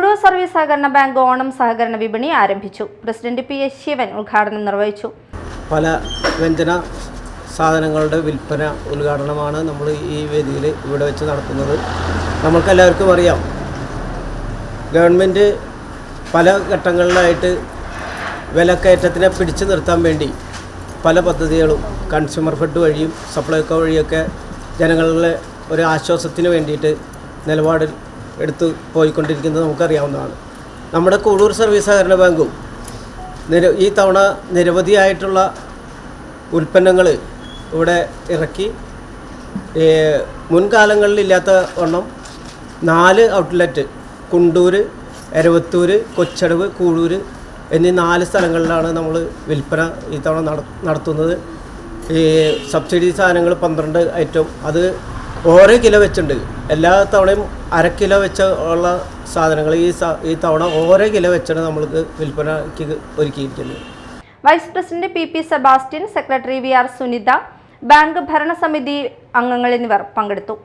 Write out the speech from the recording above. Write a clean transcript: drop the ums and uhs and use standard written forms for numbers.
Kudur service സഹകരണ bank Onam സഹകരണ വിപണി ആരംഭിച്ചു. പ്രസിഡന്റ് PS ശിവൻ ഉദ്ഘാടനം നിർവഹിച്ചു. പല വ്യഞ്ജന സാധനങ്ങളുടെ വിൽപ്പന ഉദ്ഘാടനമാണ് നമ്മൾ ഈ വേദിയിൽ ഇവിടെ വെച്ച് നടത്തുന്നത്. നമുക്കെല്ലാവർക്കും അറിയാം, ഗവൺമെൻറ് പല ഘട്ടങ്ങളിലായിട്ട് വിലക്കയറ്റത്തിനെ പിടിച്ചു നിർത്താൻ വേണ്ടി പല പദ്ധതികളും കൺസ്യൂമർ ഫെഡ് വഴിയും സപ്ലൈകോ വഴിയൊക്കെ ജനങ്ങളുടെ ഒരു ആശ്വാസത്തിന് വേണ്ടിയിട്ട് നിലപാടിൽ എടുത്തു പോയിക്കൊണ്ടിരിക്കുന്നത് നമുക്കറിയാവുന്നതാണ്. നമ്മുടെ കൂടൂർ സർവീസ് സഹകരണ ബാങ്കും ഈ തവണ നിരവധിയായിട്ടുള്ള ഉൽപ്പന്നങ്ങൾ ഇവിടെ ഇറക്കി. മുൻകാലങ്ങളിലില്ലാത്ത വണ്ണം 4 ഔട്ട്ലെറ്റ് കുണ്ടൂർ, എരവത്തൂർ, കൊച്ചടവ്, കൂഴൂർ എന്നീ 4 സ്ഥലങ്ങളിലാണ് നമ്മൾ വിൽപ്പന ഈ തവണ നടത്തുന്നത്. ഈ സബ്സിഡി സാധനങ്ങൾ 12 ഐറ്റം, അത് ഓരോ കിലോ വെച്ചുണ്ട്. എല്ലാ തവണയും 1/2 കിലോ വെച്ച ഉള്ള സാധനങ്ങൾ ഈ തവണ ഓരോ കിലോ വെച്ചാണ് നമ്മൾക്ക് വിൽപ്പനയ്ക്ക് ഒരുക്കിയിരിക്കുന്നത്. Vice president PP Sebastian, secretary VR Sunitha, bank ഭരണസമിതി അംഗങ്ങൾ എന്നിവർ പങ്കെടുത്തു.